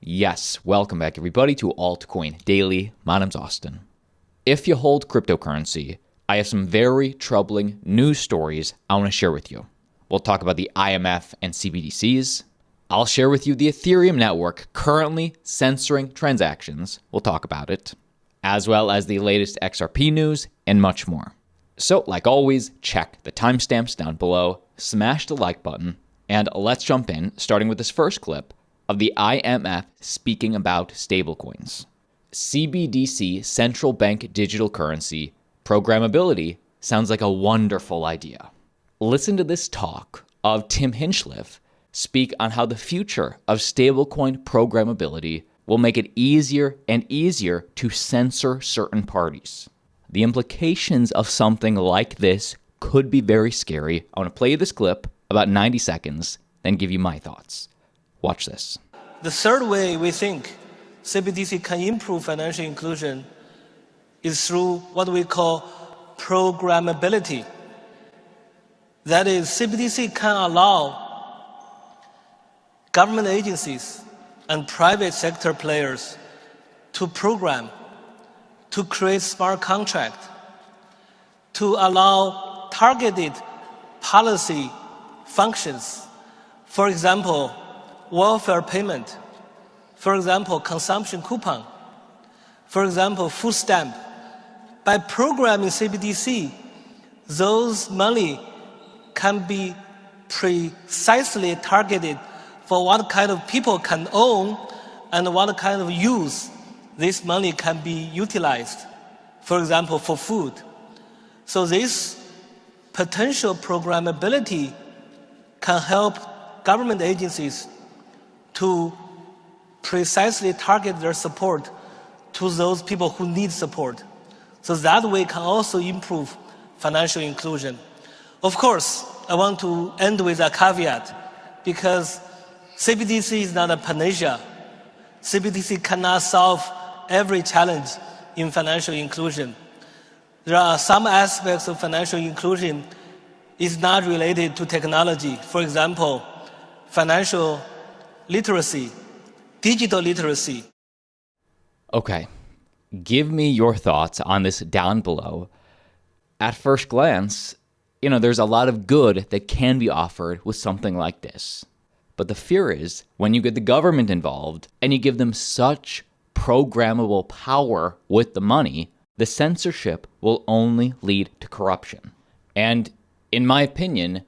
Yes, welcome back everybody to Altcoin Daily. My name's Austin. If you hold cryptocurrency, I have some very troubling news stories I want to share with you. We'll talk about the IMF and CBDCs. I'll share with you the Ethereum network currently censoring transactions. We'll talk about it, as well as the latest XRP news and much more. So, like always, check the timestamps down below, smash the like button, and let's jump in, starting with this first clip of the IMF speaking about stablecoins. CBDC, central bank digital currency, programmability sounds like a wonderful idea. Listen to this talk of Tim Hinchliffe speak on how the future of stablecoin programmability will make it easier and easier to censor certain parties. The implications of something like this could be very scary. I want to play you this clip, about 90 seconds, then give you my thoughts. Watch this. The third way we think CBDC can improve financial inclusion is through what we call programmability. That is, CBDC can allow government agencies and private sector players to program, to create smart contracts, to allow targeted policy functions. For example, welfare payment. For example, consumption coupon. For example, food stamp. By programming CBDC, those money can be precisely targeted for what kind of people can own and what kind of use this money can be utilized. For example, for food. So this potential programmability can help government agencies to precisely target their support to those people who need support. So that way can also improve financial inclusion. Of course, I want to end with a caveat because CBDC is not a panacea. CBDC cannot solve every challenge in financial inclusion. There are some aspects of financial inclusion is not related to technology. For example, financial literacy, digital literacy. Okay, give me your thoughts on this down below. At first glance, there's a lot of good that can be offered with something like this. But the fear is when you get the government involved and you give them such programmable power with the money, the censorship will only lead to corruption. And in my opinion,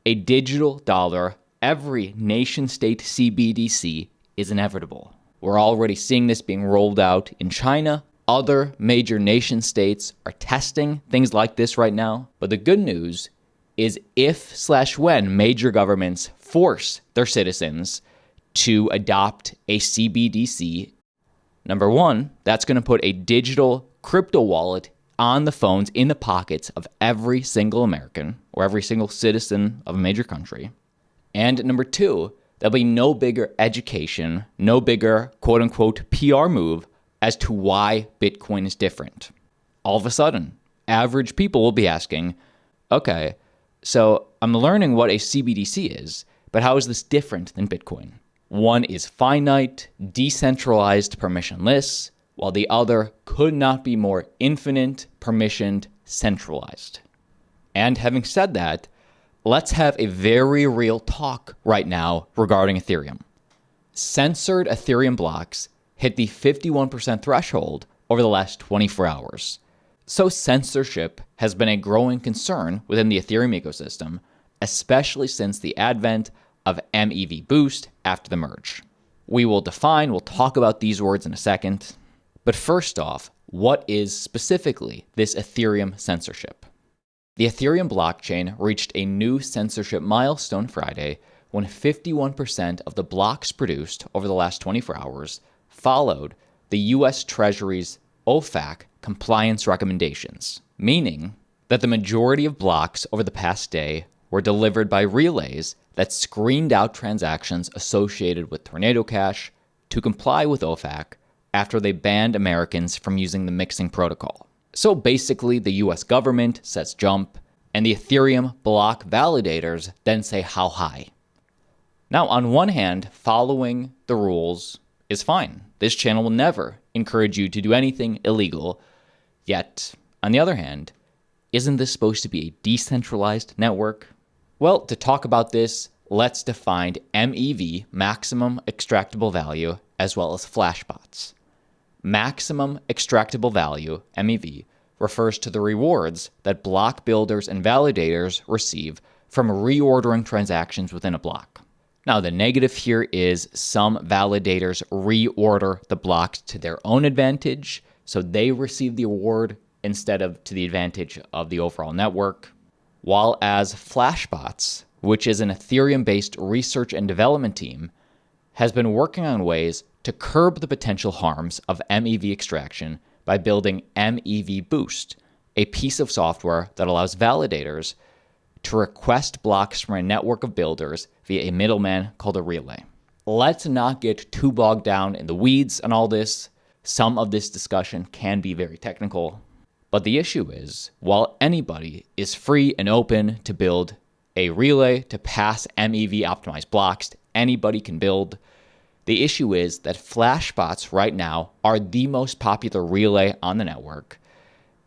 a digital dollar, every nation-state CBDC is inevitable. We're already seeing this being rolled out in China. Other major nation-states are testing things like this right now. But the good news is if/when major governments force their citizens to adopt a CBDC, number one, that's going to put a digital crypto wallet on the phones, in the pockets of every single American or every single citizen of a major country. And number two, there'll be no bigger education, no bigger quote-unquote PR move as to why Bitcoin is different. All of a sudden, average people will be asking, okay, so I'm learning what a CBDC is, but how is this different than Bitcoin? One is finite, decentralized, permissionless, while the other could not be more infinite, permissioned, centralized. And having said that, let's have a very real talk right now regarding Ethereum. Censored Ethereum blocks hit the 51% threshold over the last 24 hours. So censorship has been a growing concern within the Ethereum ecosystem, especially since the advent of MEV Boost after the merge. We'll talk about these words in a second. But first off, what is specifically this Ethereum censorship? The Ethereum blockchain reached a new censorship milestone Friday when 51% of the blocks produced over the last 24 hours followed the U.S. Treasury's OFAC compliance recommendations, meaning that the majority of blocks over the past day were delivered by relays that screened out transactions associated with Tornado Cash to comply with OFAC after they banned Americans from using the mixing protocol. So basically, the US government says jump, and the Ethereum block validators then say how high. Now, on one hand, following the rules is fine. This channel will never encourage you to do anything illegal. Yet, on the other hand, isn't this supposed to be a decentralized network? Well, to talk about this, let's define MEV, maximum extractable value, as well as flashbots. Maximum extractable value, MEV, refers to the rewards that block builders and validators receive from reordering transactions within a block. Now, the negative here is some validators reorder the blocks to their own advantage, so they receive the reward instead of to the advantage of the overall network. While as Flashbots, which is an Ethereum-based research and development team, has been working on ways to curb the potential harms of MEV extraction by building MEV Boost, a piece of software that allows validators to request blocks from a network of builders via a middleman called a relay. Let's not get too bogged down in the weeds on all this. Some of this discussion can be very technical. But the issue is, while anybody is free and open to build a relay to pass MEV optimized blocks, anybody can build. The issue is that Flashbots right now are the most popular relay on the network,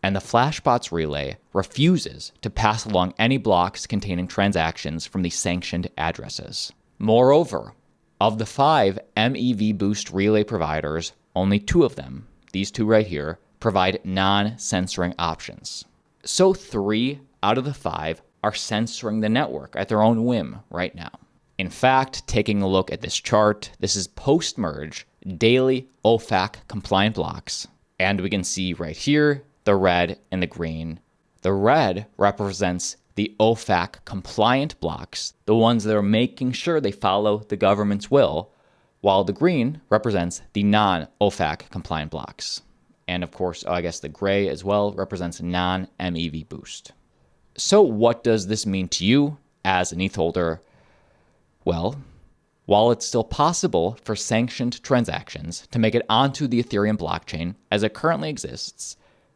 and the Flashbots relay refuses to pass along any blocks containing transactions from the sanctioned addresses. Moreover, of the 5 MEV Boost relay providers, only 2 of them, these 2 right here, provide non-censoring options. So 3 out of the 5 are censoring the network at their own whim right now. In fact, taking a look at this chart, this is post-merge daily OFAC compliant blocks. And we can see right here, the red and the green. The red represents the OFAC compliant blocks, the ones that are making sure they follow the government's will, while the green represents the non-OFAC compliant blocks. And of course, I guess the gray as well represents non-MEV Boost. So what does this mean to you as an ETH holder? Well, while it's still possible for sanctioned transactions to make it onto the Ethereum blockchain as it currently exists,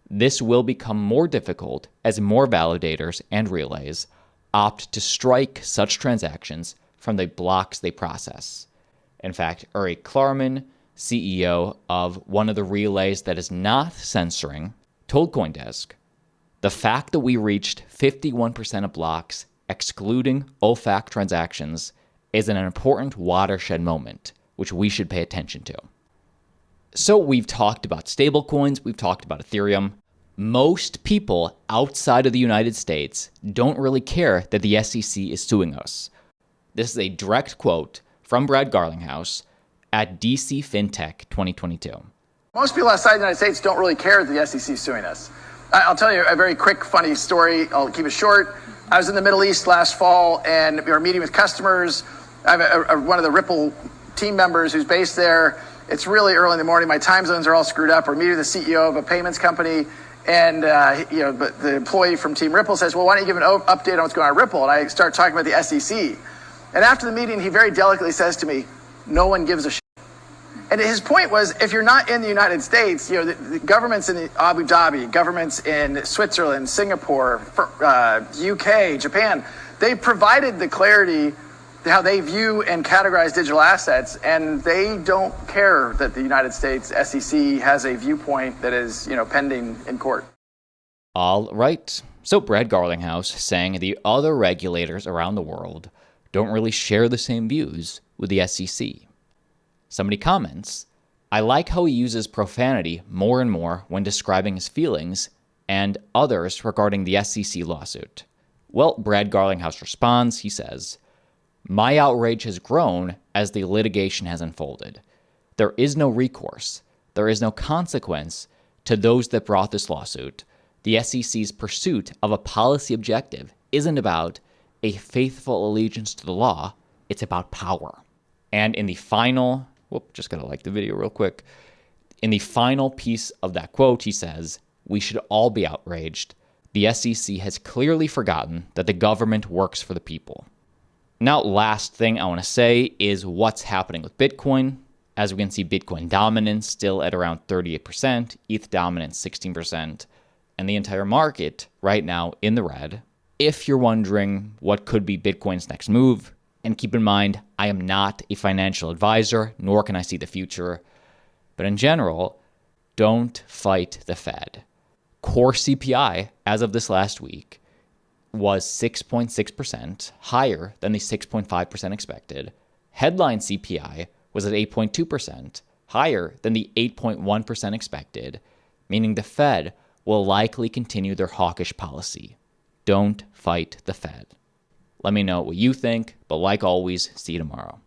this will become more difficult as more validators and relays opt to strike such transactions from the blocks they process. In fact, Uri Klarman, CEO of one of the relays that is not censoring, told CoinDesk, "The fact that we reached 51% of blocks excluding OFAC transactions is an important watershed moment, which we should pay attention to." So we've talked about stablecoins, we've talked about Ethereum. Most people outside of the United States don't really care that the SEC is suing us. This is a direct quote from Brad Garlinghouse at DC FinTech 2022. Most people outside the United States don't really care that the SEC is suing us. I'll tell you a very quick, funny story. I'll keep it short. I was in the Middle East last fall, and we were meeting with customers. I have one of the Ripple team members who's based there. It's really early in the morning. My time zones are all screwed up. We're meeting the CEO of a payments company, and but the employee from Team Ripple says, "Well, why don't you give an update on what's going on at Ripple?" And I start talking about the SEC. And after the meeting, he very delicately says to me, "No one gives a shit." And his point was, if you're not in the United States, the governments in Abu Dhabi, governments in Switzerland, Singapore, UK, Japan, they provided the clarity how they view and categorize digital assets, and they don't care that the United States SEC has a viewpoint that is, pending in court. All right. So Brad Garlinghouse saying the other regulators around the world don't really share the same views with the SEC. Somebody comments, "I like how he uses profanity more and more when describing his feelings and others regarding the SEC lawsuit." Well, Brad Garlinghouse responds, he says, "My outrage has grown as the litigation has unfolded. There is no recourse. There is no consequence to those that brought this lawsuit. The SEC's pursuit of a policy objective isn't about a faithful allegiance to the law. It's about power." And in the final, just gotta like the video real quick. In the final piece of that quote, he says, "We should all be outraged. The SEC has clearly forgotten that the government works for the people." Now, last thing I want to say is what's happening with Bitcoin. As we can see, Bitcoin dominance still at around 38%, ETH dominance 16%, and the entire market right now in the red. If you're wondering what could be Bitcoin's next move, And keep in mind, I am not a financial advisor, nor can I see the future. But in general, don't fight the Fed. Core CPI, as of this last week, was 6.6%, higher than the 6.5% expected. Headline CPI was at 8.2%, higher than the 8.1% expected, meaning the Fed will likely continue their hawkish policy. Don't fight the Fed. Let me know what you think, but like always, see you tomorrow.